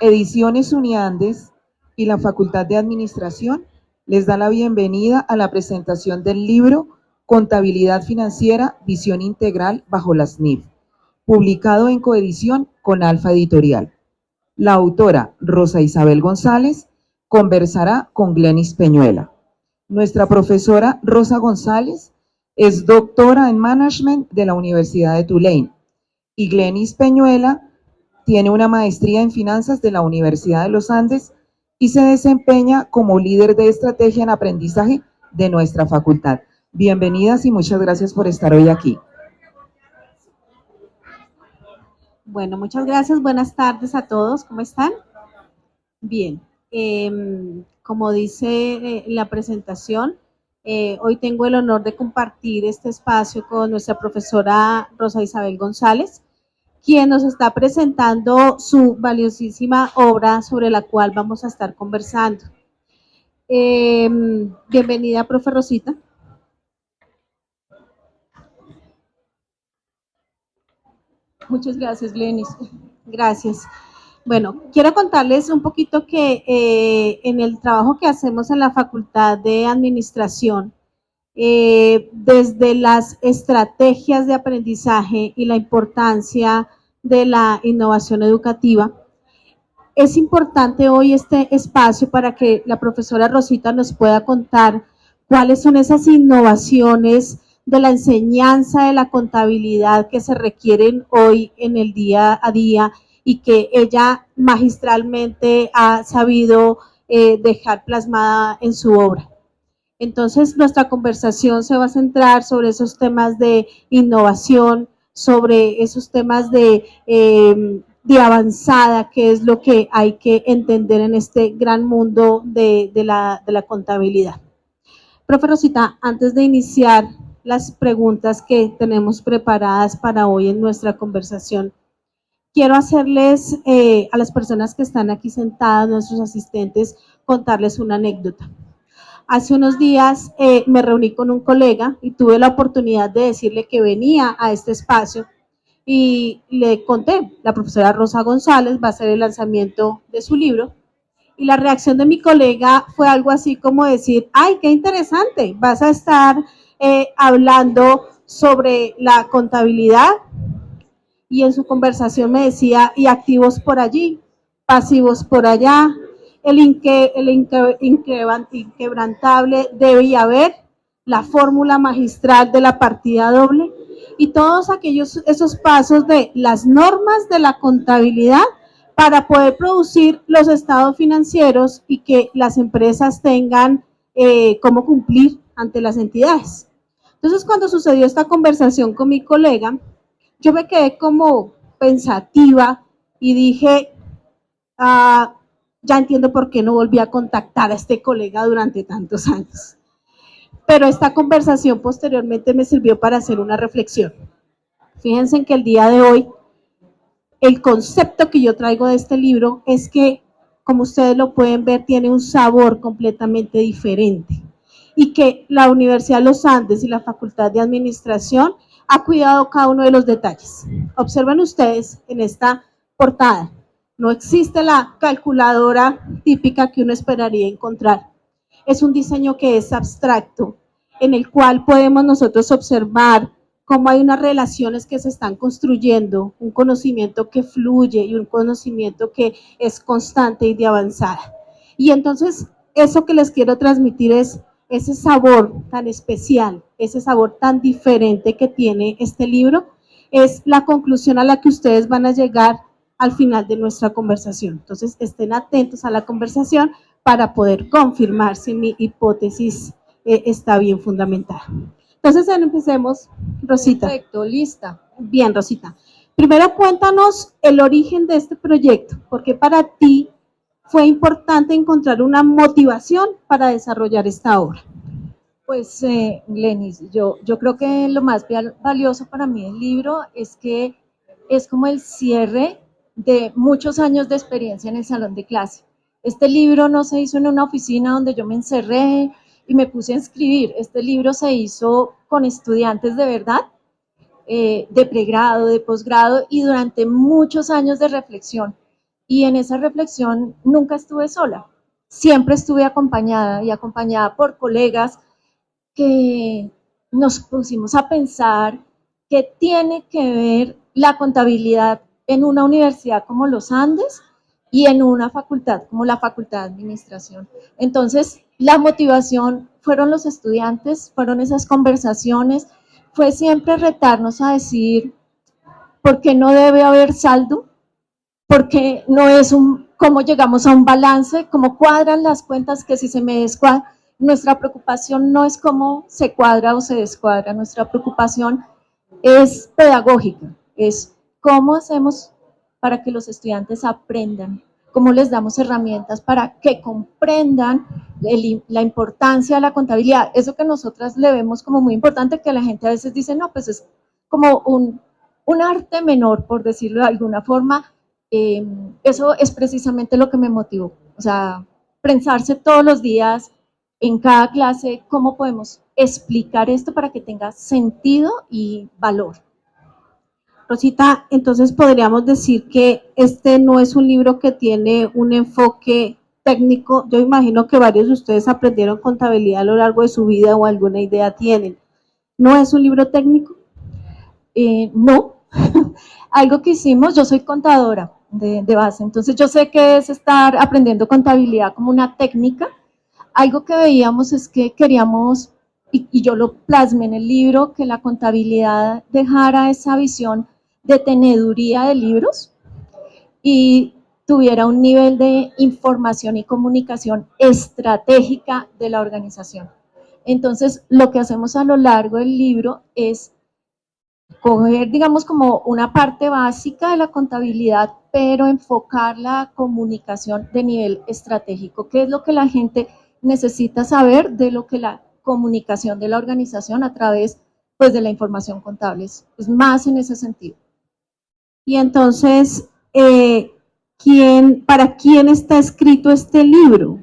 Ediciones Uniandes y la Facultad de Administración les da la bienvenida a la presentación del libro Contabilidad Financiera, Visión Integral bajo las NIF, publicado en coedición con Alfa Editorial. La autora, Rosa Isabel González, conversará con Glenis Peñuela. Nuestra profesora Rosa González es doctora en Management de la Universidad de Tulane y Glenis Peñuela tiene una maestría en finanzas de la Universidad de los Andes y se desempeña como líder de estrategia en aprendizaje de nuestra facultad. Bienvenidas y muchas gracias por estar hoy aquí. Bueno, muchas gracias. Buenas tardes a todos. ¿Cómo están? Bien. Como dice la presentación, hoy tengo el honor de compartir este espacio con nuestra profesora Rosa Isabel González, quien nos está presentando su valiosísima obra sobre la cual vamos a estar conversando. Bienvenida, profe Rosita. Muchas gracias, Glenis. Gracias. Bueno, quiero contarles un poquito que en el trabajo que hacemos en la Facultad de Administración, desde las estrategias de aprendizaje y la importancia de la innovación educativa, es importante hoy este espacio para que la profesora Rosita nos pueda contar cuáles son esas innovaciones de la enseñanza de la contabilidad que se requieren hoy en el día a día y que ella magistralmente ha sabido dejar plasmada en su obra. Entonces, nuestra conversación se va a centrar sobre esos temas de innovación, sobre esos temas de avanzada, que es lo que hay que entender en este gran mundo de la contabilidad. Profe Rosita, antes de iniciar las preguntas que tenemos preparadas para hoy en nuestra conversación, quiero hacerles a las personas que están aquí sentadas, nuestros asistentes, contarles una anécdota. Hace unos días me reuní con un colega y tuve la oportunidad de decirle que venía a este espacio y le conté, la profesora Rosa González va a hacer el lanzamiento de su libro y la reacción de mi colega fue algo así como decir, ¡ay, qué interesante! Vas a estar hablando sobre la contabilidad y en su conversación me decía, y activos por allí, pasivos por allá, el inquebrantable debe haber, la fórmula magistral de la partida doble y todos esos pasos de las normas de la contabilidad para poder producir los estados financieros y que las empresas tengan cómo cumplir ante las entidades. Entonces, cuando sucedió esta conversación con mi colega, yo me quedé como pensativa y dije, ya entiendo por qué no volví a contactar a este colega durante tantos años. Pero esta conversación posteriormente me sirvió para hacer una reflexión. Fíjense en que el día de hoy, el concepto que yo traigo de este libro es que, como ustedes lo pueden ver, tiene un sabor completamente diferente. Y que la Universidad de los Andes y la Facultad de Administración ha cuidado cada uno de los detalles. Observen ustedes en esta portada. No existe la calculadora típica que uno esperaría encontrar. Es un diseño que es abstracto, en el cual podemos nosotros observar cómo hay unas relaciones que se están construyendo, un conocimiento que fluye y un conocimiento que es constante y de avanzada. Y entonces, eso que les quiero transmitir es ese sabor tan especial, ese sabor tan diferente que tiene este libro, es la conclusión a la que ustedes van a llegar al final de nuestra conversación. Entonces, estén atentos a la conversación para poder confirmar si mi hipótesis está bien fundamentada. Entonces, empecemos, Rosita. Perfecto, lista. Bien, Rosita. Primero, cuéntanos el origen de este proyecto, porque para ti fue importante encontrar una motivación para desarrollar esta obra. Pues, Glenis, yo creo que lo más valioso para mí del libro es que es como el cierre de muchos años de experiencia en el salón de clase. Este libro no se hizo en una oficina donde yo me encerré y me puse a escribir. Este libro se hizo con estudiantes de verdad, de pregrado, de posgrado y durante muchos años de reflexión. y en esa reflexión nunca estuve sola, siempre estuve acompañada y acompañada por colegas que nos pusimos a pensar qué tiene que ver la contabilidad en una universidad como los Andes y en una facultad como la Facultad de Administración. Entonces, la motivación fueron los estudiantes, fueron esas conversaciones, fue siempre retarnos a decir, ¿por qué no debe haber saldo? Porque no es cómo llegamos a un balance, cómo cuadran las cuentas, que si se me descuadra, nuestra preocupación no es cómo se cuadra o se descuadra, nuestra preocupación es pedagógica, es cómo hacemos para que los estudiantes aprendan, cómo les damos herramientas para que comprendan la importancia de la contabilidad, eso que nosotras le vemos como muy importante, que la gente a veces dice, no, pues es como un arte menor, por decirlo de alguna forma. Eso es precisamente lo que me motivó, o sea, pensarse todos los días en cada clase cómo podemos explicar esto para que tenga sentido y valor. Rosita, entonces podríamos decir que este no es un libro que tiene un enfoque técnico. Yo imagino que varios de ustedes aprendieron contabilidad a lo largo de su vida o alguna idea tienen. ¿No es un libro técnico? No, algo que hicimos, yo soy contadora de base, entonces yo sé que es estar aprendiendo contabilidad como una técnica. Algo que veíamos es que queríamos, y yo lo plasmé en el libro, que la contabilidad dejara esa visión de teneduría de libros y tuviera un nivel de información y comunicación estratégica de la organización. Entonces, lo que hacemos a lo largo del libro es coger, digamos, como una parte básica de la contabilidad, pero enfocar la comunicación de nivel estratégico, que es lo que la gente necesita saber de lo que la comunicación de la organización a través, pues, de la información contable es más en ese sentido. Y entonces, ¿para quién está escrito este libro?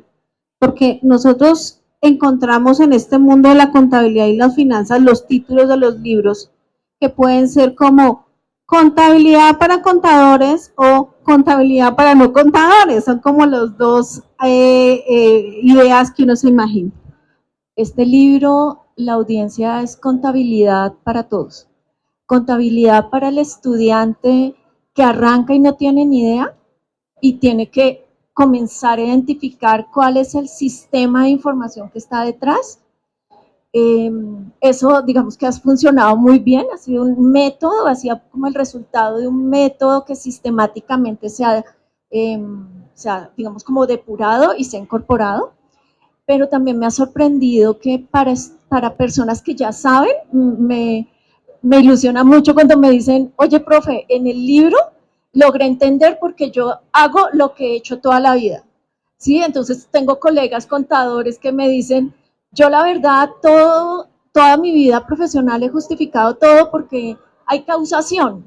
Porque nosotros encontramos en este mundo de la contabilidad y las finanzas los títulos de los libros que pueden ser como contabilidad para contadores o contabilidad para no contadores, son como los dos ideas que uno se imagina. Este libro, la audiencia es contabilidad para todos. Contabilidad para el estudiante que arranca y no tiene ni idea y tiene que comenzar a identificar cuál es el sistema de información que está detrás. Eso, digamos que ha funcionado muy bien, ha sido un método, ha sido como el resultado de un método que sistemáticamente se ha, digamos, como depurado y se ha incorporado. Pero también me ha sorprendido que para personas que ya saben, me ilusiona mucho cuando me dicen, oye, profe, en el libro logré entender porque yo hago lo que he hecho toda la vida. ¿Sí? Entonces tengo colegas contadores que me dicen, yo la verdad toda mi vida profesional he justificado todo porque hay causación,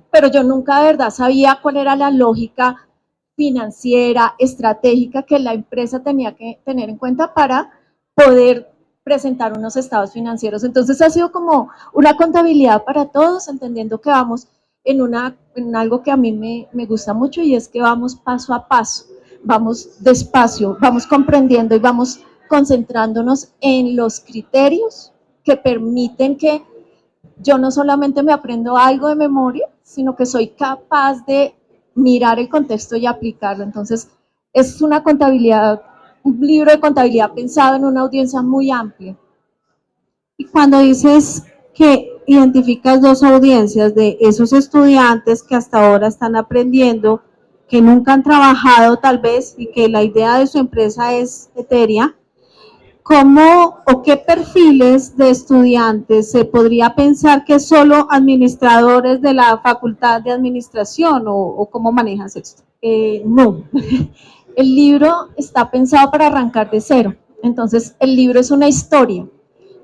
pero yo nunca de verdad sabía cuál era la lógica financiera, estratégica que la empresa tenía que tener en cuenta para poder presentar unos estados financieros. Entonces ha sido como una contabilidad para todos, entendiendo que vamos en algo que a mí me gusta mucho y es que vamos paso a paso, vamos despacio, vamos comprendiendo y vamos concentrándonos en los criterios que permiten que yo no solamente me aprendo algo de memoria, sino que soy capaz de mirar el contexto y aplicarlo. Entonces, es una contabilidad, un libro de contabilidad pensado en una audiencia muy amplia. Y cuando dices que identificas dos audiencias de esos estudiantes que hasta ahora están aprendiendo, que nunca han trabajado tal vez y que la idea de su empresa es etérea, ¿cómo o qué perfiles de estudiantes se podría pensar que solo administradores de la Facultad de Administración o cómo manejas esto? No, el libro está pensado para arrancar de cero. Entonces, el libro es una historia.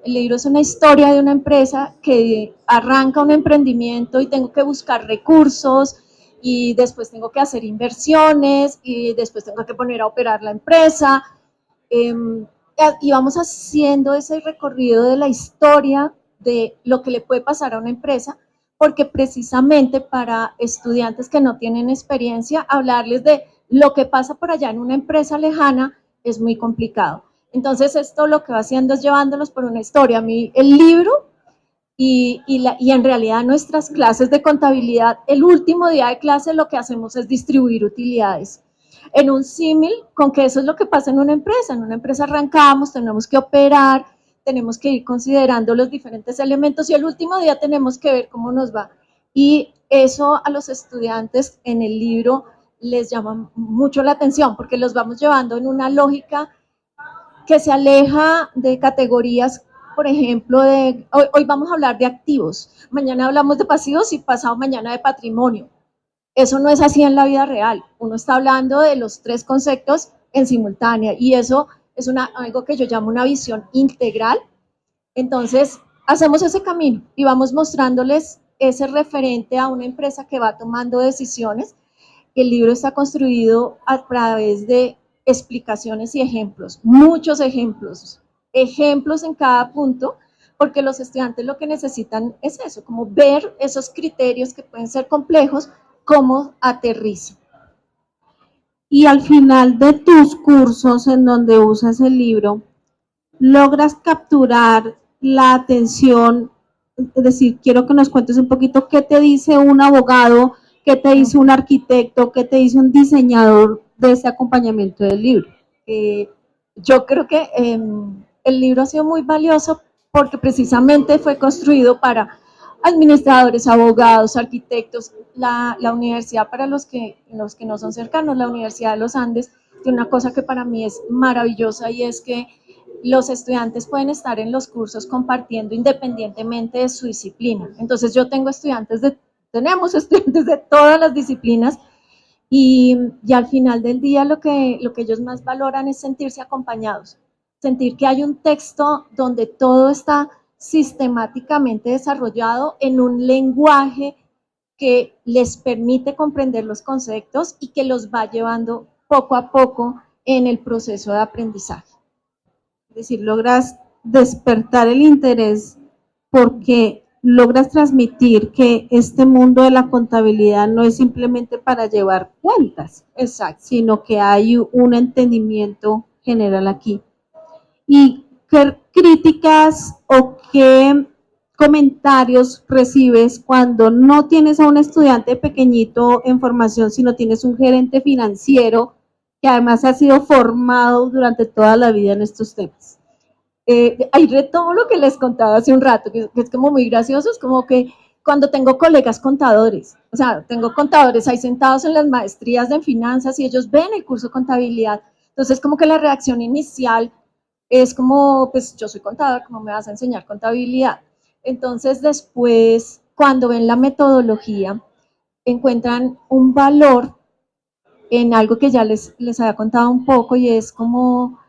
El libro es una historia de una empresa que arranca un emprendimiento y tengo que buscar recursos y después tengo que hacer inversiones y después tengo que poner a operar la empresa. Y vamos haciendo ese recorrido de la historia de lo que le puede pasar a una empresa porque precisamente para estudiantes que no tienen experiencia, hablarles de lo que pasa por allá en una empresa lejana es muy complicado. Entonces esto lo que va haciendo es llevándolos por una historia. A mí el libro y en realidad nuestras clases de contabilidad, el último día de clase lo que hacemos es distribuir utilidades. En un símil con que eso es lo que pasa en una empresa. En una empresa arrancamos, tenemos que operar, tenemos que ir considerando los diferentes elementos y el último día tenemos que ver cómo nos va. Y eso a los estudiantes en el libro les llama mucho la atención porque los vamos llevando en una lógica que se aleja de categorías, por ejemplo, hoy vamos a hablar de activos, mañana hablamos de pasivos y pasado mañana de patrimonio. Eso no es así en la vida real. Uno está hablando de los tres conceptos en simultánea y eso es algo que yo llamo una visión integral. Entonces, hacemos ese camino y vamos mostrándoles ese referente a una empresa que va tomando decisiones. El libro está construido a través de explicaciones y ejemplos, muchos ejemplos en cada punto, porque los estudiantes lo que necesitan es eso, como ver esos criterios que pueden ser complejos, cómo aterrizan. Y al final de tus cursos en donde usas el libro, logras capturar la atención, es decir, quiero que nos cuentes un poquito qué te dice un abogado, qué te dice un arquitecto, qué te dice un diseñador de ese acompañamiento del libro. Yo creo que el libro ha sido muy valioso porque precisamente fue construido para administradores, abogados, arquitectos. La universidad, para los que no son cercanos, la Universidad de los Andes, tiene una cosa que para mí es maravillosa y es que los estudiantes pueden estar en los cursos compartiendo independientemente de su disciplina. Entonces tenemos estudiantes de todas las disciplinas y al final del día lo que ellos más valoran es sentirse acompañados, sentir que hay un texto donde todo está sistemáticamente desarrollado en un lenguaje que les permite comprender los conceptos y que los va llevando poco a poco en el proceso de aprendizaje. Es decir, logras despertar el interés porque logras transmitir que este mundo de la contabilidad no es simplemente para llevar cuentas, exacto, sino que hay un entendimiento general aquí. ¿Y qué críticas o qué comentarios recibes cuando no tienes a un estudiante pequeñito en formación, sino tienes un gerente financiero que además ha sido formado durante toda la vida en estos temas? Ahí retomo lo que les contaba hace un rato, que es como muy gracioso, es como que cuando tengo colegas contadores, o sea, tengo contadores ahí sentados en las maestrías de finanzas y ellos ven el curso de contabilidad, entonces como que la reacción inicial es como, pues yo soy contador, ¿cómo me vas a enseñar contabilidad? Entonces después, cuando ven la metodología, encuentran un valor en algo que ya les había contado un poco y es como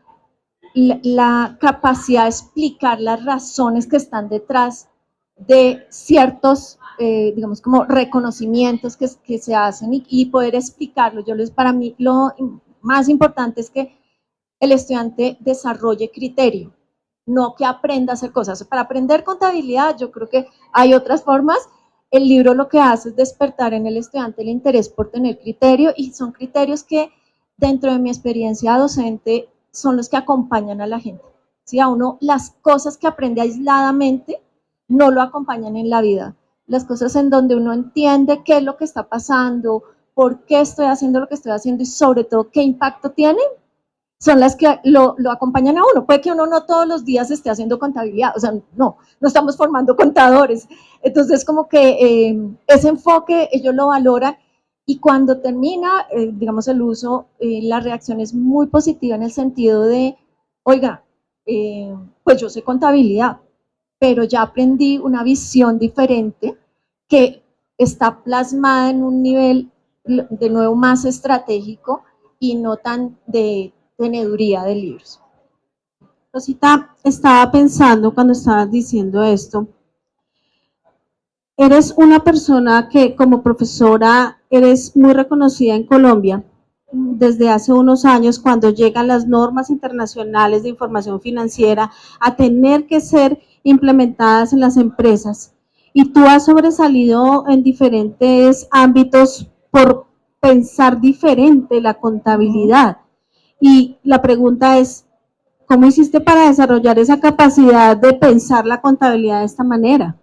la capacidad de explicar las razones que están detrás de ciertos, digamos, como reconocimientos que se hacen y poder explicarlo. Para mí lo más importante es que el estudiante desarrolle criterio, no que aprenda a hacer cosas. Para aprender contabilidad, yo creo que hay otras formas. El libro lo que hace es despertar en el estudiante el interés por tener criterio y son criterios que dentro de mi experiencia docente son los que acompañan a la gente. ¿Sí? A uno las cosas que aprende aisladamente no lo acompañan en la vida. Las cosas en donde uno entiende qué es lo que está pasando, por qué estoy haciendo lo que estoy haciendo y sobre todo qué impacto tiene, son las que lo acompañan a uno. Puede que uno no todos los días esté haciendo contabilidad, o sea, no estamos formando contadores. Entonces, como que ese enfoque ellos lo valoran y cuando termina, digamos, el uso, la reacción es muy positiva en el sentido de, oiga, pues yo sé contabilidad, pero ya aprendí una visión diferente que está plasmada en un nivel, de nuevo, más estratégico y no tan de teneduría de libros. Rosita, estaba pensando cuando estabas diciendo esto, eres una persona que como profesora eres muy reconocida en Colombia desde hace unos años cuando llegan las normas internacionales de información financiera a tener que ser implementadas en las empresas. y tú has sobresalido en diferentes ámbitos por pensar diferente la contabilidad. Y la pregunta es, ¿cómo hiciste para desarrollar esa capacidad de pensar la contabilidad de esta manera?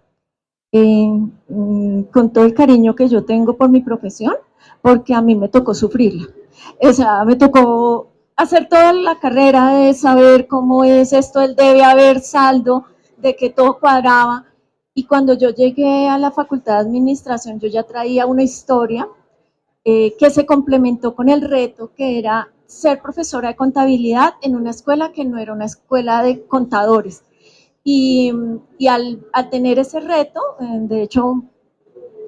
Con todo el cariño que yo tengo por mi profesión, porque a mí me tocó sufrirla. O sea, me tocó hacer toda la carrera de saber cómo es esto, el debe haber saldo, de que todo cuadraba. Y cuando yo llegué a la Facultad de Administración, yo ya traía una historia que se complementó con el reto que era ser profesora de contabilidad en una escuela que no era una escuela de contadores. Y al tener ese reto, de hecho,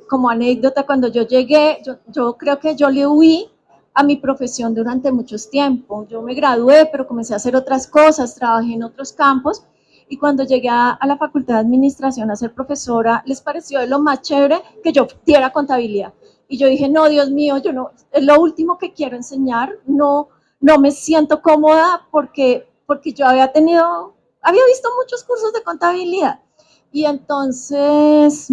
como anécdota, cuando yo llegué, yo creo que yo le huí a mi profesión durante muchos tiempos. Yo me gradué, pero comencé a hacer otras cosas, trabajé en otros campos, y cuando llegué a la Facultad de Administración a ser profesora, les pareció de lo más chévere que yo diera contabilidad. Y yo dije, no, Dios mío, yo no, es lo último que quiero enseñar, no me siento cómoda porque yo había visto muchos cursos de contabilidad. Y entonces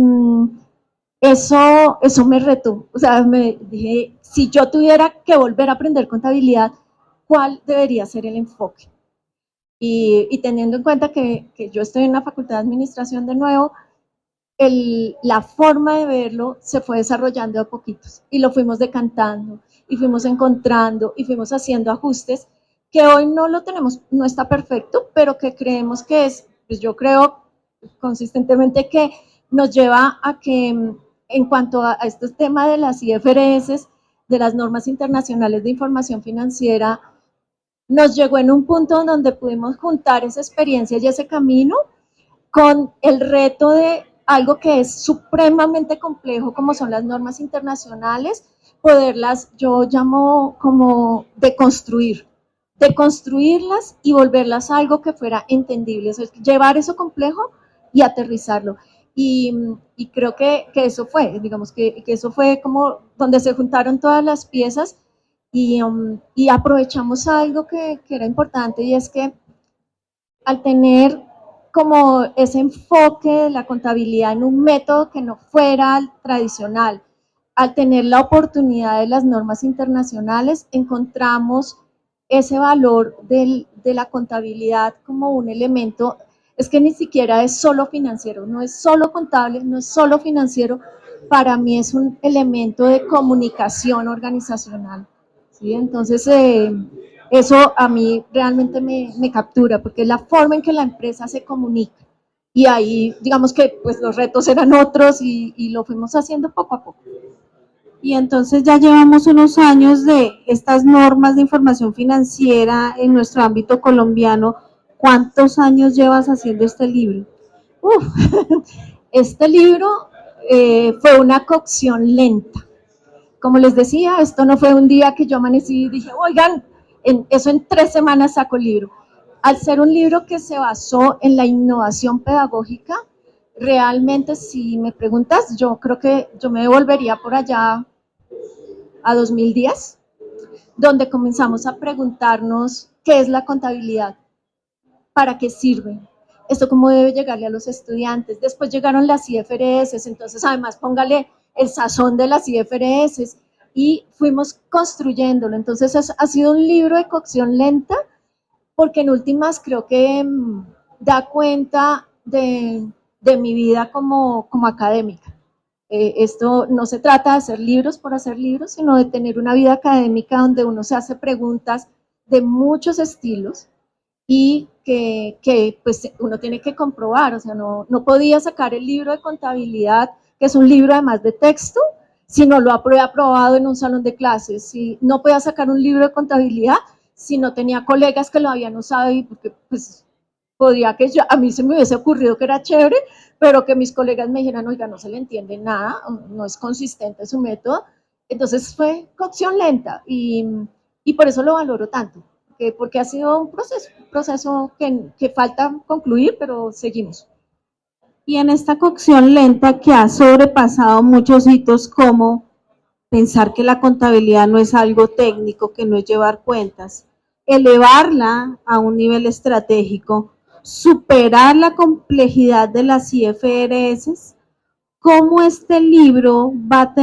eso me retó. O sea, me dije, si yo tuviera que volver a aprender contabilidad, ¿cuál debería ser el enfoque? Y teniendo en cuenta que yo estoy en la Facultad de Administración de nuevo, la forma de verlo se fue desarrollando a poquitos y lo fuimos decantando y fuimos encontrando y fuimos haciendo ajustes que hoy no lo tenemos, no está perfecto, pero que creemos que es, pues yo creo consistentemente que nos lleva a que en cuanto a este tema de las IFRS, de las normas internacionales de información financiera, nos llegó en un punto donde pudimos juntar esa experiencia y ese camino con el reto de algo que es supremamente complejo, como son las normas internacionales, poderlas, yo llamo como deconstruirlas y volverlas algo que fuera entendible, o sea, llevar eso complejo y aterrizarlo. Y creo que eso fue, digamos que eso fue como donde se juntaron todas las piezas y aprovechamos algo que era importante, y es que al tener como ese enfoque de la contabilidad en un método que no fuera el tradicional, al tener la oportunidad de las normas internacionales, encontramos ese valor de la contabilidad como un elemento, es que ni siquiera es solo financiero, no es solo contable, no es solo financiero, para mí es un elemento de comunicación organizacional, ¿sí? Entonces, eso a mí realmente me captura, porque es la forma en que la empresa se comunica. Y ahí, digamos que pues los retos eran otros y lo fuimos haciendo poco a poco. Y entonces ya llevamos unos años de estas normas de información financiera en nuestro ámbito colombiano. ¿Cuántos años llevas haciendo este libro? Uf, este libro fue una cocción lenta. Como les decía, esto no fue un día que yo amanecí y dije, oigan, eso en 3 semanas saco el libro. Al ser un libro que se basó en la innovación pedagógica, realmente si me preguntas, yo creo que yo me devolvería por allá a 2010, donde comenzamos a preguntarnos qué es la contabilidad, para qué sirve, esto cómo debe llegarle a los estudiantes. Después llegaron las IFRS, entonces además póngale el sazón de las IFRS y fuimos construyéndolo. Entonces ha sido un libro de cocción lenta, porque en últimas creo que da cuenta de mi vida como académica. Esto no se trata de hacer libros por hacer libros, sino de tener una vida académica donde uno se hace preguntas de muchos estilos y que pues uno tiene que comprobar, o sea, no podía sacar el libro de contabilidad, que es un libro además de texto, si no lo había aprobado en un salón de clases, si no podía sacar un libro de contabilidad si no tenía colegas que lo habían usado, y porque pues podría que a mí se me hubiese ocurrido que era chévere, pero que mis colegas me dijeran, oiga, no se le entiende nada, no es consistente su método. Entonces fue cocción lenta y por eso lo valoro tanto, porque ha sido un proceso que falta concluir, pero seguimos. Y en esta cocción lenta que ha sobrepasado muchos hitos, como pensar que la contabilidad no es algo técnico, que no es llevar cuentas, elevarla a un nivel estratégico, superar la complejidad de las IFRS, cómo este libro va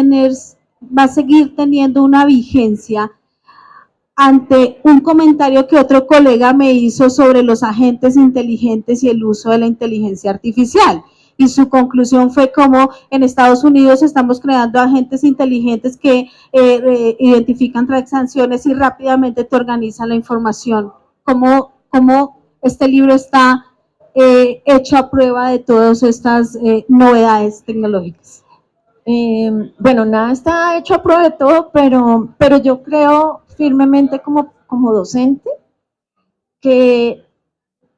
a seguir teniendo una vigencia ante un comentario que otro colega me hizo sobre los agentes inteligentes y el uso de la inteligencia artificial. Y su conclusión fue como en Estados Unidos estamos creando agentes inteligentes que identifican transacciones y rápidamente te organizan la información. ¿Cómo este libro está hecho a prueba de todas estas novedades tecnológicas? Bueno, nada está hecho a prueba de todo, pero yo creo firmemente como docente que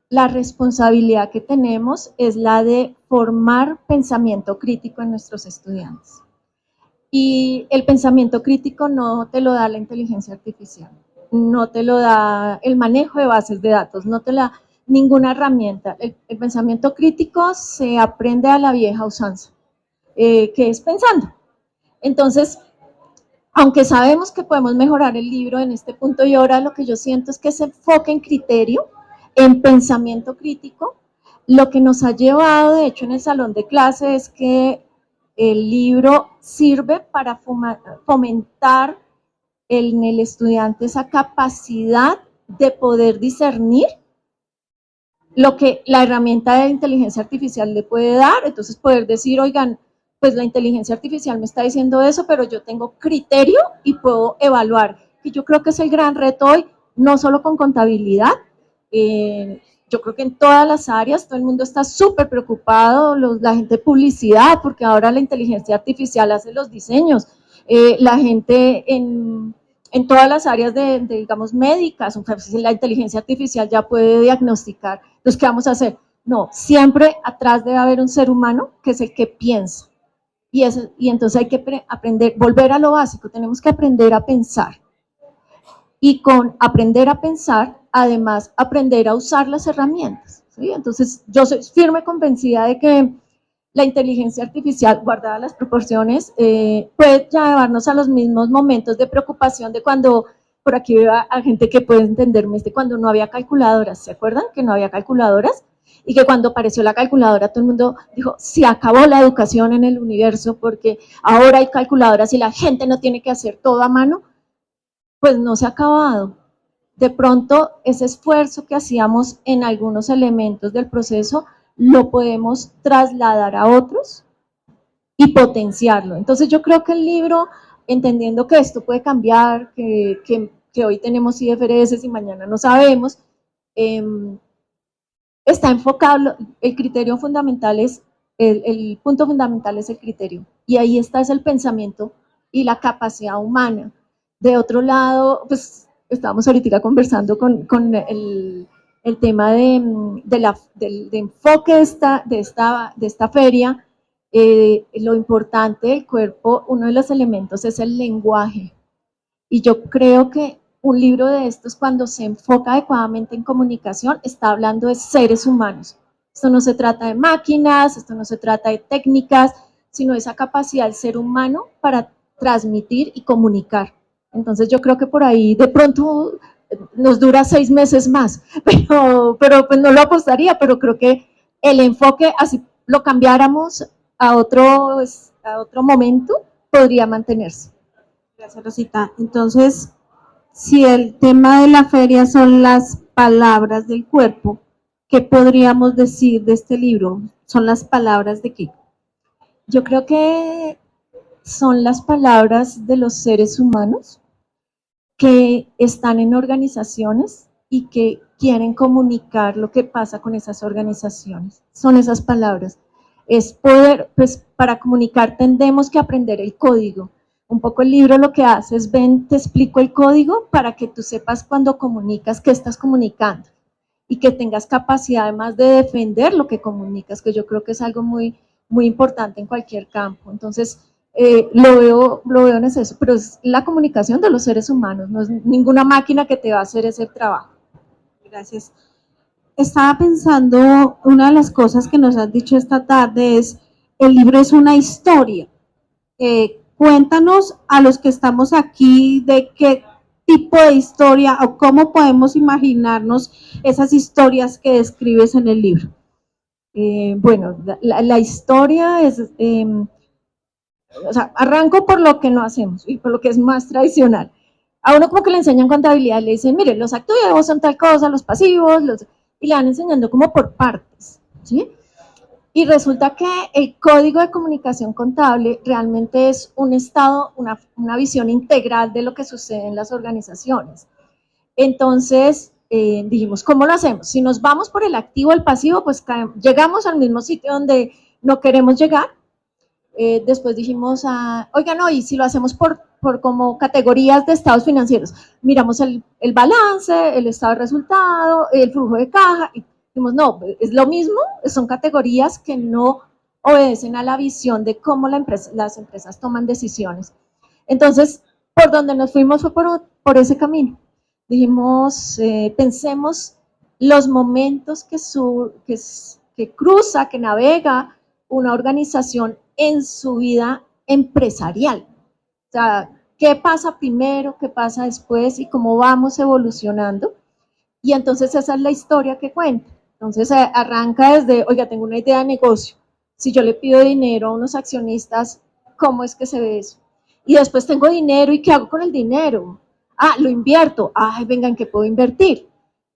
la responsabilidad que tenemos es la de formar pensamiento crítico en nuestros estudiantes. Y el pensamiento crítico no te lo da la inteligencia artificial, no te lo da el manejo de bases de datos, no te lo da ninguna herramienta. El pensamiento crítico se aprende a la vieja usanza, que es pensando. Entonces, aunque sabemos que podemos mejorar el libro en este punto y ahora, lo que yo siento es que se enfoque en criterio, en pensamiento crítico. Lo que nos ha llevado, de hecho, en el salón de clase es que el libro sirve para fomentar en el estudiante esa capacidad de poder discernir lo que la herramienta de inteligencia artificial le puede dar, entonces poder decir, oigan, pues la inteligencia artificial me está diciendo eso, pero yo tengo criterio y puedo evaluar, que yo creo que es el gran reto hoy, no solo con contabilidad, yo creo que en todas las áreas todo el mundo está súper preocupado, la gente de publicidad, porque ahora la inteligencia artificial hace los diseños, la gente en todas las áreas digamos, médicas, la inteligencia artificial ya puede diagnosticar. Entonces, ¿qué vamos a hacer? No, siempre atrás debe haber un ser humano que es el que piensa. Y entonces hay que aprender, volver a lo básico, tenemos que aprender a pensar. Y con aprender a pensar, además, aprender a usar las herramientas, ¿sí? Entonces, yo soy firme convencida de que la inteligencia artificial, guardada las proporciones, puede llevarnos a los mismos momentos de preocupación de cuando, por aquí veo a gente que puede entenderme, cuando no había calculadoras, ¿se acuerdan que no había calculadoras? Y que cuando apareció la calculadora todo el mundo dijo, se acabó la educación en el universo porque ahora hay calculadoras y la gente no tiene que hacer todo a mano. Pues no se ha acabado. De pronto ese esfuerzo que hacíamos en algunos elementos del proceso lo podemos trasladar a otros y potenciarlo. Entonces yo creo que el libro, entendiendo que esto puede cambiar, que hoy tenemos IFRS y mañana no sabemos, está enfocado, el criterio fundamental es, el punto fundamental es el criterio, y ahí está es el pensamiento y la capacidad humana. De otro lado, pues estábamos ahorita conversando con el tema del enfoque de esta feria, lo importante del cuerpo, uno de los elementos es el lenguaje, y yo creo que un libro de estos, cuando se enfoca adecuadamente en comunicación, está hablando de seres humanos. Esto no se trata de máquinas, esto no se trata de técnicas, sino de esa capacidad del ser humano para transmitir y comunicar. Entonces yo creo que por ahí de pronto nos dura 6 meses más, pero pues no lo apostaría, pero creo que el enfoque, así lo cambiáramos a otro momento, podría mantenerse. Gracias, Rosita. Entonces, si el tema de la feria son las palabras del cuerpo, ¿qué podríamos decir de este libro? ¿Son las palabras de qué? Yo creo que son las palabras de los seres humanos que están en organizaciones y que quieren comunicar lo que pasa con esas organizaciones. Son esas palabras. Es poder, pues para comunicar tendemos que aprender el código. Un poco el libro lo que hace es, ven, te explico el código para que tú sepas cuando comunicas qué estás comunicando y que tengas capacidad además de defender lo que comunicas, que yo creo que es algo muy, muy importante en cualquier campo. Entonces, lo veo en eso, pero es la comunicación de los seres humanos, no es ninguna máquina que te va a hacer ese trabajo. Gracias. Estaba pensando, una de las cosas que nos has dicho esta tarde es, el libro es una historia. Cuéntanos a los que estamos aquí de qué tipo de historia o cómo podemos imaginarnos esas historias que describes en el libro. Bueno, la historia es, o sea, arranco por lo que no hacemos y por lo que es más tradicional. A uno como que le enseñan contabilidad, le dicen, mire, los activos son tal cosa, los pasivos, y le van enseñando como por partes, ¿sí? Y resulta que el código de comunicación contable realmente es un estado, una visión integral de lo que sucede en las organizaciones. Entonces, dijimos, ¿cómo lo hacemos? Si nos vamos por el activo, el pasivo, pues llegamos al mismo sitio donde no queremos llegar. Después dijimos, oiga, no, y si lo hacemos por como categorías de estados financieros, miramos el balance, el estado de resultado, el flujo de caja, y dijimos, no, es lo mismo, son categorías que no obedecen a la visión de cómo las empresas toman decisiones. Entonces, por donde nos fuimos fue por ese camino. Dijimos, pensemos los momentos que cruza, que navega una organización en su vida empresarial. O sea, ¿qué pasa primero, qué pasa después y cómo vamos evolucionando? Y entonces esa es la historia que cuenta. Entonces arranca desde, oiga, tengo una idea de negocio. Si yo le pido dinero a unos accionistas, ¿cómo es que se ve eso? Y después tengo dinero, ¿y qué hago con el dinero? Lo invierto. Ay, venga, ¿en qué puedo invertir?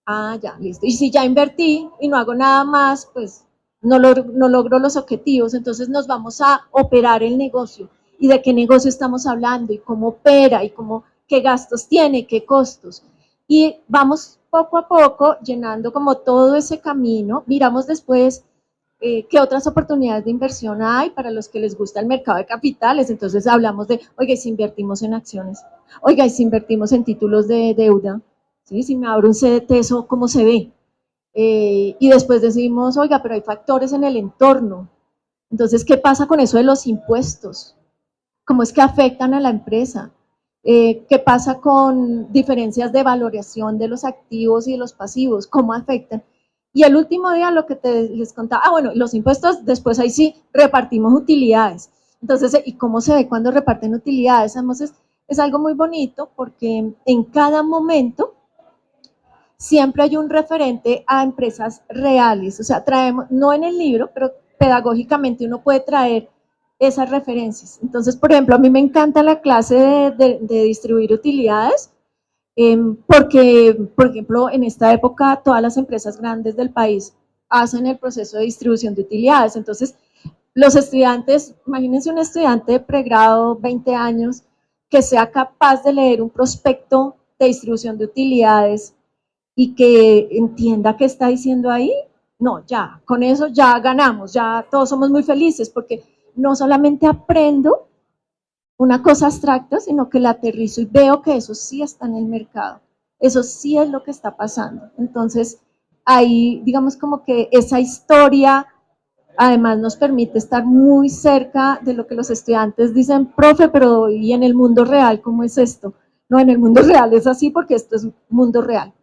Ya, listo. Y si ya invertí y no hago nada más, pues no logro los objetivos. Entonces nos vamos a operar el negocio. ¿Y de qué negocio estamos hablando? ¿Y cómo opera? ¿Y qué gastos tiene? ¿Qué costos? Y vamos poco a poco llenando como todo ese camino. Miramos después qué otras oportunidades de inversión hay para los que les gusta el mercado de capitales. Entonces hablamos de, oiga, si invertimos en acciones, oiga, y si invertimos en títulos de deuda, ¿sí? Si me abro un CDT, ¿eso cómo se ve? Y después decimos, oiga, pero hay factores en el entorno. Entonces, ¿qué pasa con eso de los impuestos? ¿Cómo es que afectan a la empresa? ¿Qué pasa con diferencias de valoración de los activos y de los pasivos? ¿Cómo afectan? Y el último día lo que les contaba, bueno, los impuestos, después ahí sí repartimos utilidades. Entonces, ¿y cómo se ve cuando reparten utilidades? Además, es algo muy bonito porque en cada momento siempre hay un referente a empresas reales. O sea, traemos, no en el libro, pero pedagógicamente uno puede traer esas referencias. Entonces, por ejemplo, a mí me encanta la clase de distribuir utilidades, porque, por ejemplo, en esta época todas las empresas grandes del país hacen el proceso de distribución de utilidades. Entonces, los estudiantes, imagínense un estudiante de pregrado, 20 años, que sea capaz de leer un prospecto de distribución de utilidades y que entienda qué está diciendo ahí. No, ya, con eso ya ganamos, ya todos somos muy felices, porque no solamente aprendo una cosa abstracta, sino que la aterrizo y veo que eso sí está en el mercado, eso sí es lo que está pasando. Entonces, ahí digamos como que esa historia además nos permite estar muy cerca de lo que los estudiantes dicen, profe, pero ¿y en el mundo real cómo es esto? No, en el mundo real es así porque esto es mundo real.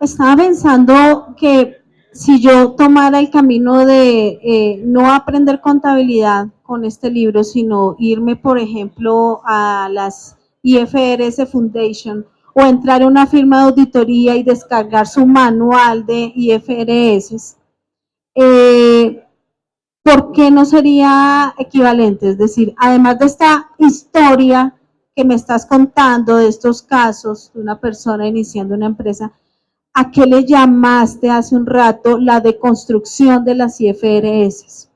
Estaba pensando que si yo tomara el camino de no aprender contabilidad con este libro, sino irme, por ejemplo, a las IFRS Foundation o entrar en una firma de auditoría y descargar su manual de IFRS, ¿por qué no sería equivalente? Es decir, además de esta historia que me estás contando de estos casos de una persona iniciando una empresa, ¿a qué le llamaste hace un rato la deconstrucción de las IFRS?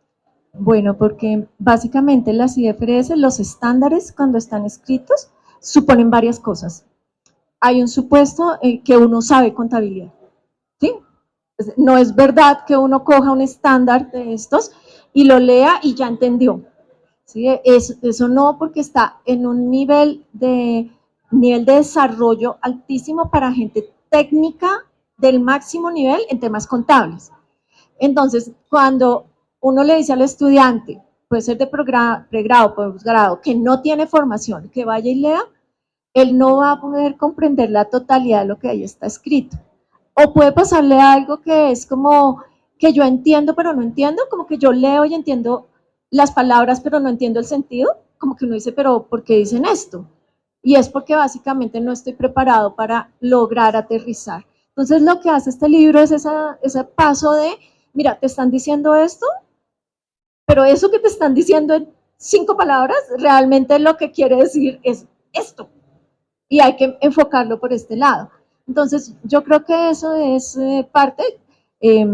Bueno, porque básicamente las IFRS, los estándares cuando están escritos, suponen varias cosas. Hay un supuesto que uno sabe contabilidad, ¿sí? No es verdad que uno coja un estándar de estos y lo lea y ya entendió, ¿sí? Eso no, porque está en un nivel de desarrollo altísimo para gente técnica del máximo nivel en temas contables. Entonces, cuando uno le dice al estudiante, puede ser de pregrado, posgrado, que no tiene formación, que vaya y lea, él no va a poder comprender la totalidad de lo que ahí está escrito. O puede pasarle algo que es como que yo entiendo, pero no entiendo, como que yo leo y entiendo las palabras, pero no entiendo el sentido, como que uno dice, pero ¿por qué dicen esto? Y es porque básicamente no estoy preparado para lograr aterrizar. Entonces, lo que hace este libro es ese paso de mira, te están diciendo esto, pero eso que te están diciendo en 5 palabras, realmente lo que quiere decir es esto. Y hay que enfocarlo por este lado. Entonces, yo creo que eso es parte, eh,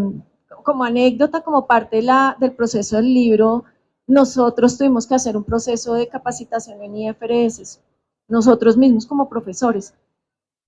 como anécdota, como parte del proceso del libro, nosotros tuvimos que hacer un proceso de capacitación en IFRS, nosotros mismos como profesores.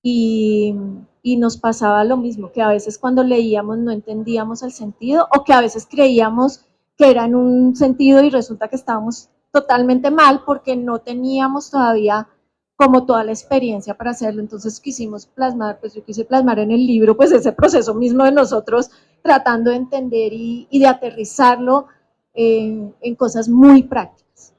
Y, y nos pasaba lo mismo, que a veces cuando leíamos no entendíamos el sentido, o que a veces creíamos que era en un sentido y resulta que estábamos totalmente mal porque no teníamos todavía como toda la experiencia para hacerlo. Entonces quisimos plasmar, pues yo quise plasmar en el libro pues ese proceso mismo de nosotros tratando de entender y de aterrizarlo en cosas muy prácticas.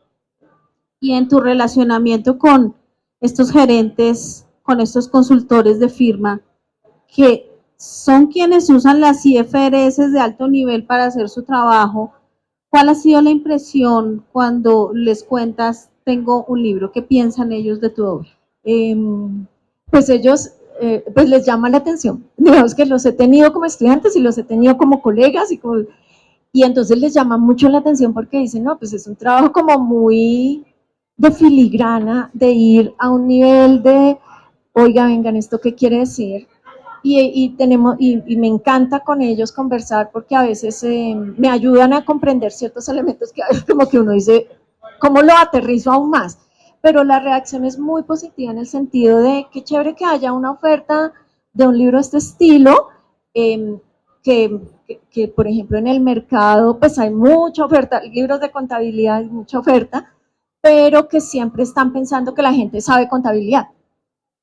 Y en tu relacionamiento con estos gerentes, con estos consultores de firma, que son quienes usan las IFRS de alto nivel para hacer su trabajo, ¿cuál ha sido la impresión cuando les cuentas, tengo un libro? ¿Qué piensan ellos de tu obra? Eh, pues ellos, pues les llama la atención. Digamos que los he tenido como estudiantes y los he tenido como colegas y entonces les llama mucho la atención porque dicen, no, pues es un trabajo como muy de filigrana, de ir a un nivel de, oiga, vengan, ¿esto qué quiere decir? Y me encanta con ellos conversar porque a veces me ayudan a comprender ciertos elementos que a veces como que uno dice, ¿cómo lo aterrizo aún más? Pero la reacción es muy positiva en el sentido de qué chévere que haya una oferta de un libro de este estilo, eh, que, por ejemplo, en el mercado pues hay mucha oferta, libros de contabilidad, hay mucha oferta, pero que siempre están pensando que la gente sabe contabilidad.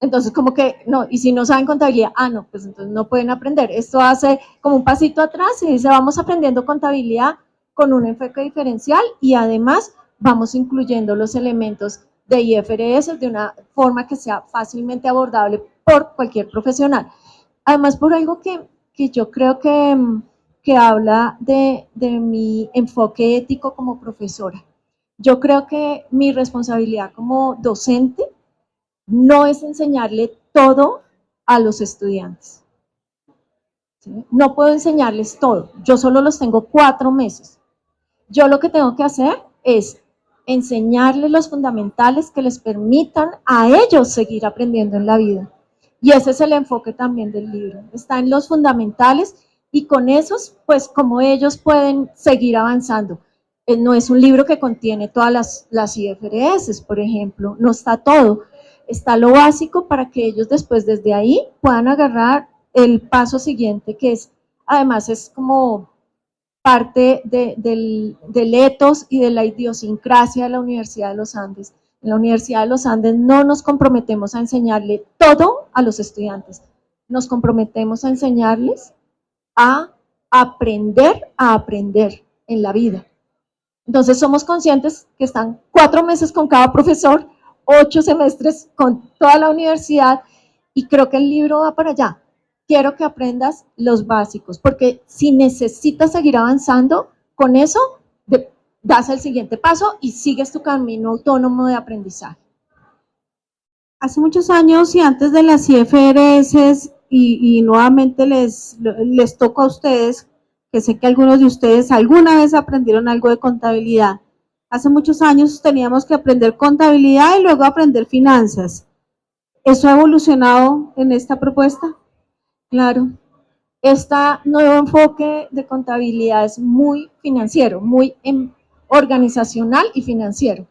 Entonces, como que, no, y si no saben contabilidad, no, pues entonces no pueden aprender. Esto hace como un pasito atrás y dice, vamos aprendiendo contabilidad con un enfoque diferencial y además vamos incluyendo los elementos de IFRS de una forma que sea fácilmente abordable por cualquier profesional. Además, por algo que yo creo que habla de mi enfoque ético como profesora. Yo creo que mi responsabilidad como docente no es enseñarle todo a los estudiantes. ¿Sí? No puedo enseñarles todo. Yo solo los tengo 4 meses. Yo lo que tengo que hacer es enseñarles los fundamentales que les permitan a ellos seguir aprendiendo en la vida. Y ese es el enfoque también del libro. Está en los fundamentales y con esos, pues como ellos pueden seguir avanzando. No es un libro que contiene todas las IFRS, por ejemplo, no está todo. Está lo básico para que ellos después desde ahí puedan agarrar el paso siguiente, que es, además es como parte del ethos y de la idiosincrasia de la Universidad de los Andes. En la Universidad de los Andes no nos comprometemos a enseñarle todo a los estudiantes, nos comprometemos a enseñarles a aprender en la vida. Entonces somos conscientes que están 4 meses con cada profesor, 8 semestres con toda la universidad y creo que el libro va para allá. Quiero que aprendas los básicos, porque si necesitas seguir avanzando, con eso das el siguiente paso y sigues tu camino autónomo de aprendizaje. Hace muchos años y antes de las IFRS y nuevamente les toco a ustedes, que sé que algunos de ustedes alguna vez aprendieron algo de contabilidad. Hace muchos años teníamos que aprender contabilidad y luego aprender finanzas. ¿Eso ha evolucionado en esta propuesta? Claro. Este nuevo enfoque de contabilidad es muy financiero, muy organizacional y financiero.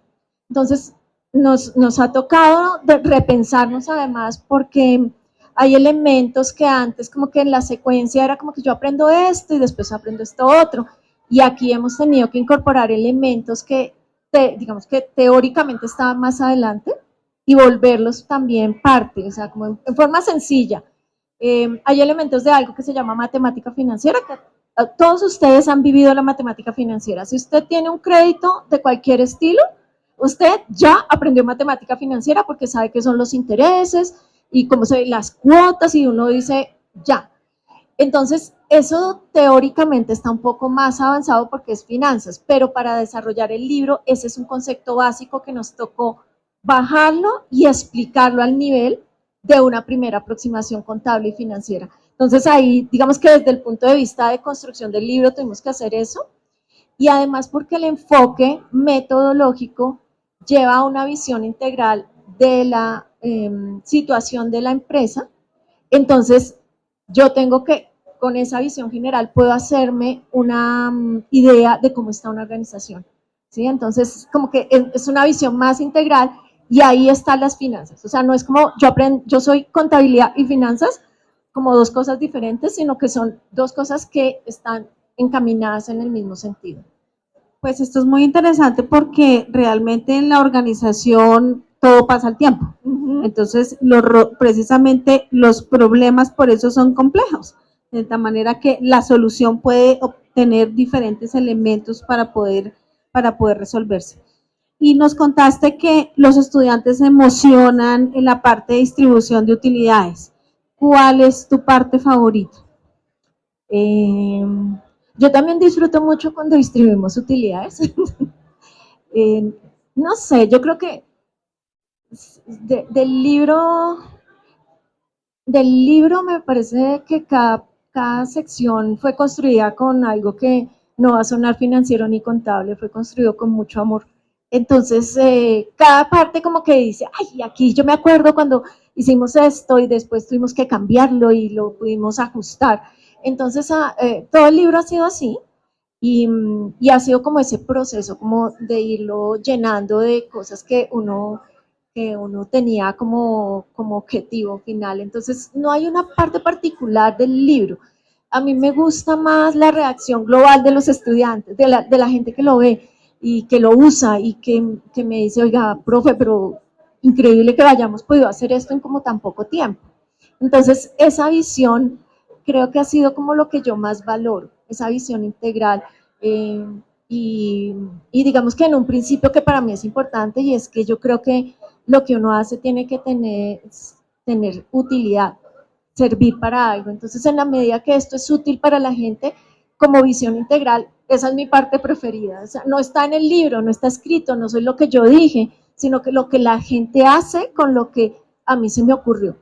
Entonces, nos ha tocado de repensarnos además porque hay elementos que antes como que en la secuencia era como que yo aprendo esto y después aprendo esto otro. Y aquí hemos tenido que incorporar elementos que, digamos que teóricamente estaban más adelante y volverlos también parte, o sea, como en forma sencilla. Hay elementos de algo que se llama matemática financiera, que todos ustedes han vivido la matemática financiera. Si usted tiene un crédito de cualquier estilo, usted ya aprendió matemática financiera porque sabe qué son los intereses y cómo se ven las cuotas y uno dice ya. Entonces, eso teóricamente está un poco más avanzado porque es finanzas, pero para desarrollar el libro, ese es un concepto básico que nos tocó bajarlo y explicarlo al nivel de una primera aproximación contable y financiera. Entonces ahí, digamos que desde el punto de vista de construcción del libro tuvimos que hacer eso, y además porque el enfoque metodológico lleva a una visión integral de la situación de la empresa. Entonces yo tengo que, con esa visión general, puedo hacerme una idea de cómo está una organización, ¿sí? Entonces, como que es una visión más integral y ahí están las finanzas. O sea, no es como yo soy contabilidad y finanzas como dos cosas diferentes, sino que son dos cosas que están encaminadas en el mismo sentido. Pues esto es muy interesante porque realmente en la organización todo pasa al tiempo. Entonces, precisamente los problemas por eso son complejos, de tal manera que la solución puede obtener diferentes elementos para poder resolverse. Y nos contaste que los estudiantes se emocionan en la parte de distribución de utilidades. ¿Cuál es tu parte favorita? Yo también disfruto mucho cuando distribuimos utilidades. No sé, yo creo que del libro me parece que cada sección fue construida con algo que no va a sonar financiero ni contable, fue construido con mucho amor. Entonces, cada parte como que dice, ay, aquí yo me acuerdo cuando hicimos esto y después tuvimos que cambiarlo y lo pudimos ajustar. Entonces, todo el libro ha sido así y ha sido como ese proceso como de irlo llenando de cosas que uno tenía como objetivo final. Entonces, no hay una parte particular del libro. A mí me gusta más la reacción global de los estudiantes, de la gente que lo ve y que lo usa y que me dice, oiga, profe, pero increíble que hayamos podido hacer esto en como tan poco tiempo. Entonces, esa visión creo que ha sido como lo que yo más valoro, esa visión integral. Eh, y digamos que en un principio que para mí es importante, y es que yo creo que lo que uno hace tiene que tener utilidad, servir para algo. Entonces, en la medida que esto es útil para la gente, como visión integral, esa es mi parte preferida. O sea, no está en el libro, no está escrito, no soy lo que yo dije, sino que lo que la gente hace con lo que a mí se me ocurrió.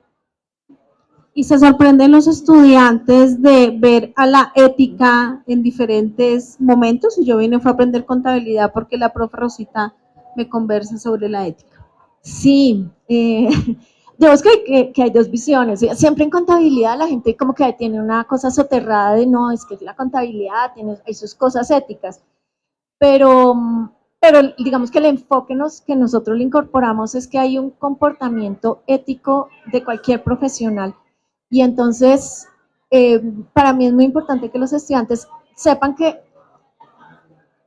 Y se sorprenden los estudiantes de ver a la ética en diferentes momentos. Y yo vine fue a aprender contabilidad porque la profe Rosita me conversa sobre la ética. Sí, digamos que hay dos visiones. Siempre en contabilidad la gente como que tiene una cosa soterrada de no, es que la contabilidad tiene sus cosas éticas, pero digamos que el enfoque que nosotros le incorporamos es que hay un comportamiento ético de cualquier profesional. Y entonces, para mí es muy importante que los estudiantes sepan que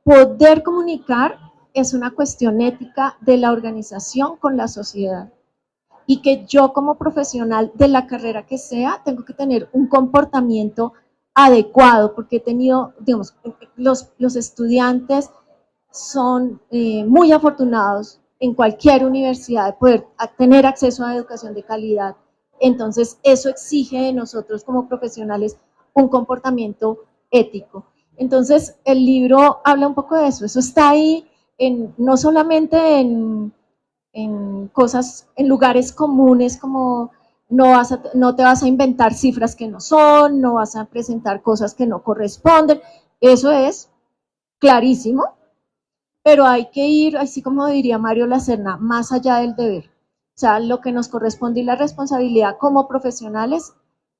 poder comunicar es una cuestión ética de la organización con la sociedad. Y que yo como profesional de la carrera que sea, tengo que tener un comportamiento adecuado, porque he tenido, digamos, los estudiantes son muy afortunados en cualquier universidad de poder tener acceso a educación de calidad. Entonces, eso exige de nosotros como profesionales un comportamiento ético. Entonces, el libro habla un poco de eso. Eso está ahí, no solamente en cosas, en lugares comunes como no te vas a inventar cifras que no son, no vas a presentar cosas que no corresponden. Eso es clarísimo, pero hay que ir, así como diría Mario Lacerna, más allá del deber. O sea, lo que nos corresponde y la responsabilidad como profesionales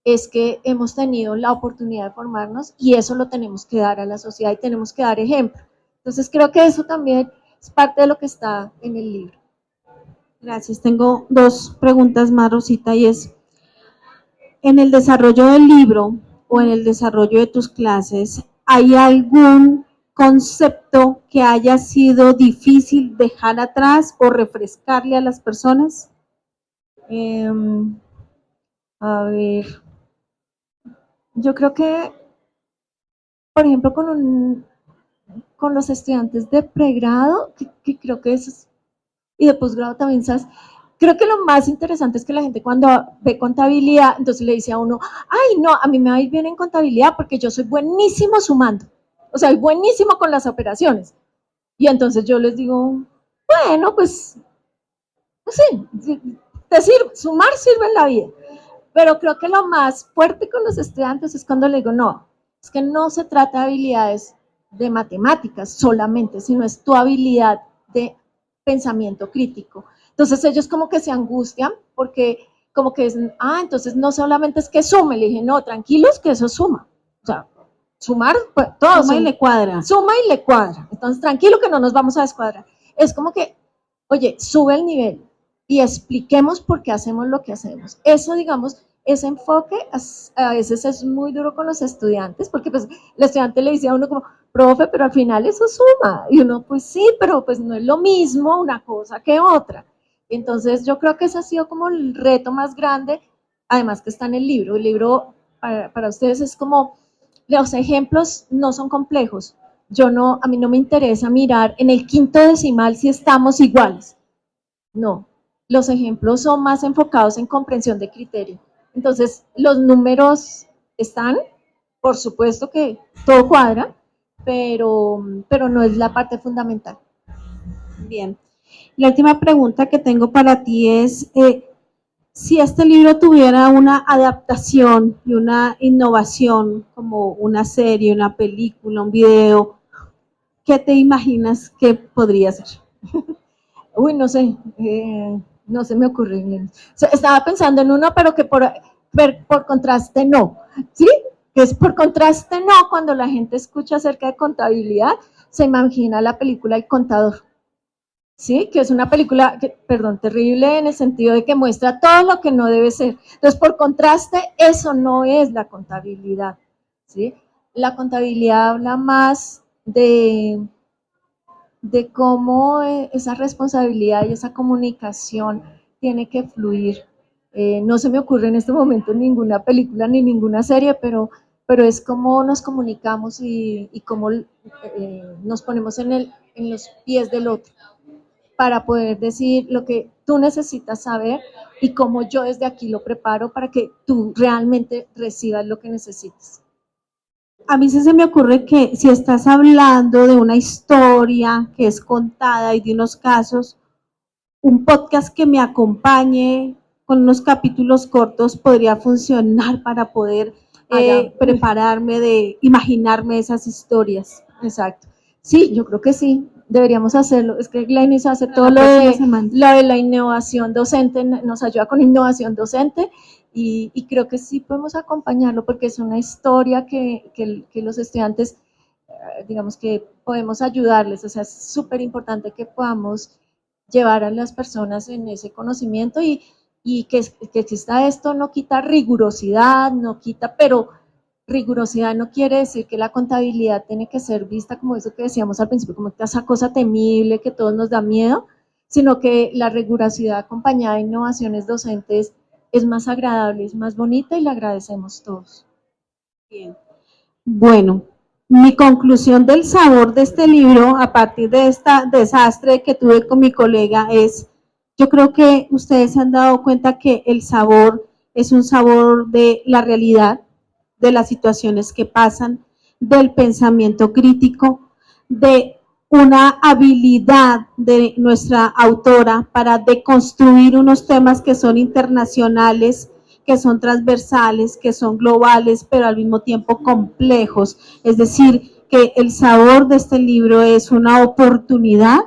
es que hemos tenido la oportunidad de formarnos y eso lo tenemos que dar a la sociedad y tenemos que dar ejemplo. Entonces creo que eso también es parte de lo que está en el libro. Gracias. Tengo dos preguntas más, Rosita, y es, en el desarrollo del libro o en el desarrollo de tus clases, ¿hay algún concepto que haya sido difícil dejar atrás o refrescarle a las personas? A ver, yo creo que, por ejemplo, con los estudiantes de pregrado, que creo que eso es, y de posgrado también, ¿sabes? Creo que lo más interesante es que la gente cuando ve contabilidad, entonces le dice a uno, ay, no, a mí me va a ir bien en contabilidad porque yo soy buenísimo sumando, o sea, soy buenísimo con las operaciones. Y entonces yo les digo, bueno, pues sí, te sirve, sumar sirve en la vida. Pero creo que lo más fuerte con los estudiantes es cuando le digo, no, es que no se trata de habilidades de matemáticas solamente, sino es tu habilidad de pensamiento crítico. Entonces ellos como que se angustian porque como que es, entonces no solamente es que sume, le dije, no, tranquilos que eso suma. O sea, sumar, pues, todo Suma y le cuadra. Suma y le cuadra. Entonces, tranquilo que no nos vamos a descuadrar. Es como que, oye, sube el nivel y expliquemos por qué hacemos lo que hacemos. Eso, digamos, ese enfoque a veces es muy duro con los estudiantes, porque pues el estudiante le dice a uno como, profe, pero al final eso suma. Y uno, pues sí, pero pues no es lo mismo una cosa que otra. Entonces, yo creo que ese ha sido como el reto más grande, además que está en el libro. El libro para ustedes es como, los ejemplos no son complejos. A mí no me interesa mirar en el quinto decimal si estamos iguales. No, los ejemplos son más enfocados en comprensión de criterio. Entonces, los números están, por supuesto que todo cuadra, pero no es la parte fundamental. Bien. La última pregunta que tengo para ti es, si este libro tuviera una adaptación y una innovación, como una serie, una película, un video, ¿qué te imaginas que podría ser? Uy, no sé, no se me ocurre. Estaba pensando en uno, pero que por contraste no, ¿sí? Que es por contraste no, cuando la gente escucha acerca de contabilidad, se imagina la película El Contador, ¿sí? Que es una película, perdón, terrible en el sentido de que muestra todo lo que no debe ser. Entonces, por contraste, eso no es la contabilidad, ¿sí? La contabilidad habla más de cómo esa responsabilidad y esa comunicación tiene que fluir. No se me ocurre en este momento ninguna película ni ninguna serie, pero es cómo nos comunicamos y cómo nos ponemos en los pies del otro para poder decir lo que tú necesitas saber y cómo yo desde aquí lo preparo para que tú realmente recibas lo que necesitas. A mí se me ocurre que si estás hablando de una historia que es contada y de unos casos, un podcast que me acompañe con unos capítulos cortos podría funcionar para poder prepararme, de imaginarme esas historias. Exacto. Sí, yo creo que sí, deberíamos hacerlo. Es que Glenis hace todo lo de la innovación docente, nos ayuda con innovación docente y creo que sí podemos acompañarlo porque es una historia que los estudiantes, digamos que podemos ayudarles. O sea, es súper importante que podamos llevar a las personas en ese conocimiento y que exista esto no quita rigurosidad, no quita, pero rigurosidad no quiere decir que la contabilidad tiene que ser vista como eso que decíamos al principio, como esa cosa temible que a todos nos da miedo, sino que la rigurosidad acompañada de innovaciones docentes es más agradable, es más bonita y la agradecemos todos. Bien. Bueno, mi conclusión del sabor de este libro, a partir de este desastre que tuve con mi colega, es, yo creo que ustedes se han dado cuenta que el sabor es un sabor de la realidad, de las situaciones que pasan, del pensamiento crítico, de una habilidad de nuestra autora para deconstruir unos temas que son internacionales, que son transversales, que son globales, pero al mismo tiempo complejos. Es decir, que el sabor de este libro es una oportunidad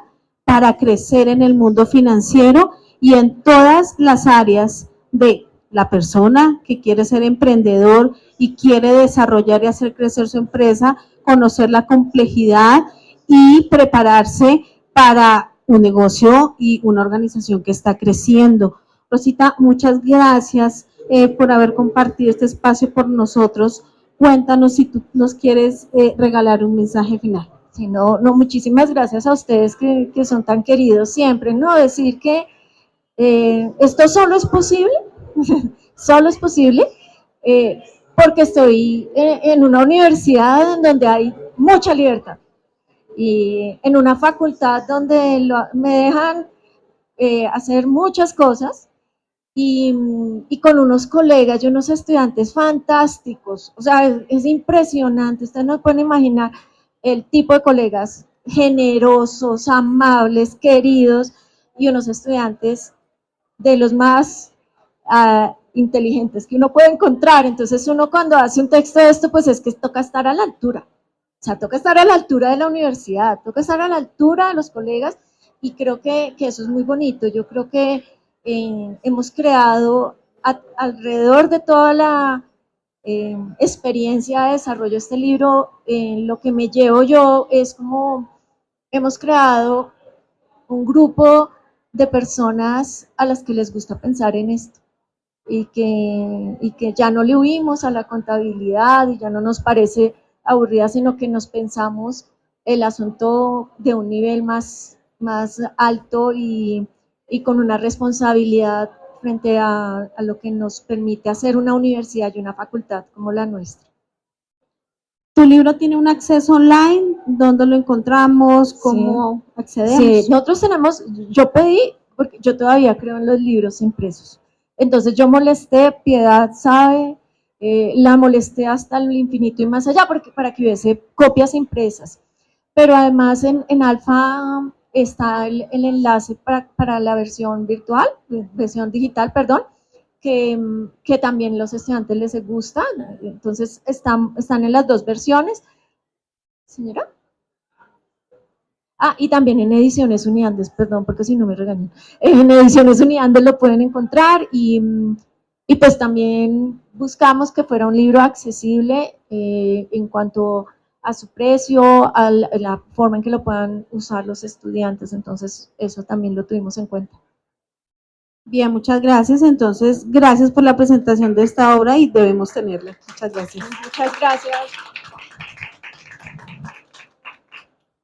para crecer en el mundo financiero y en todas las áreas de la persona que quiere ser emprendedor y quiere desarrollar y hacer crecer su empresa, conocer la complejidad y prepararse para un negocio y una organización que está creciendo. Rosita, muchas gracias por haber compartido este espacio por nosotros. Cuéntanos si tú nos quieres regalar un mensaje final. Sí, no, muchísimas gracias a ustedes que son tan queridos siempre, ¿no? Decir que esto solo es posible, solo es posible, porque estoy en una universidad en donde hay mucha libertad y en una facultad donde me dejan hacer muchas cosas y con unos colegas y unos estudiantes fantásticos. O sea, es impresionante. Ustedes no pueden imaginar el tipo de colegas generosos, amables, queridos y unos estudiantes de los más inteligentes que uno puede encontrar. Entonces uno cuando hace un texto de esto, pues es que toca estar a la altura. O sea, toca estar a la altura de la universidad, toca estar a la altura de los colegas y creo que eso es muy bonito. Yo creo que hemos creado alrededor de toda la experiencia de desarrollo de este libro, lo que me llevo yo es como hemos creado un grupo de personas a las que les gusta pensar en esto y que ya no le huimos a la contabilidad y ya no nos parece aburrida, sino que nos pensamos el asunto de un nivel más alto y con una responsabilidad frente a lo que nos permite hacer una universidad y una facultad como la nuestra. ¿Tu libro tiene un acceso online? ¿Dónde lo encontramos? ¿Cómo accedemos? Sí, nosotros tenemos, yo pedí, porque yo todavía creo en los libros impresos. Entonces yo molesté, Piedad sabe, la molesté hasta el infinito y más allá porque, para que hubiese copias impresas. Pero además en Alfa está el enlace para la versión virtual, versión digital, perdón, que también los estudiantes les gusta. Entonces están en las dos versiones. Señora. Ah, y también en Ediciones Uniandes, perdón, porque si no me regañan. En Ediciones Uniandes lo pueden encontrar y pues también buscamos que fuera un libro accesible en cuanto a su precio, a la forma en que lo puedan usar los estudiantes. Entonces, eso también lo tuvimos en cuenta. Bien, muchas gracias. Entonces, gracias por la presentación de esta obra y debemos tenerla. Muchas gracias. Muchas gracias.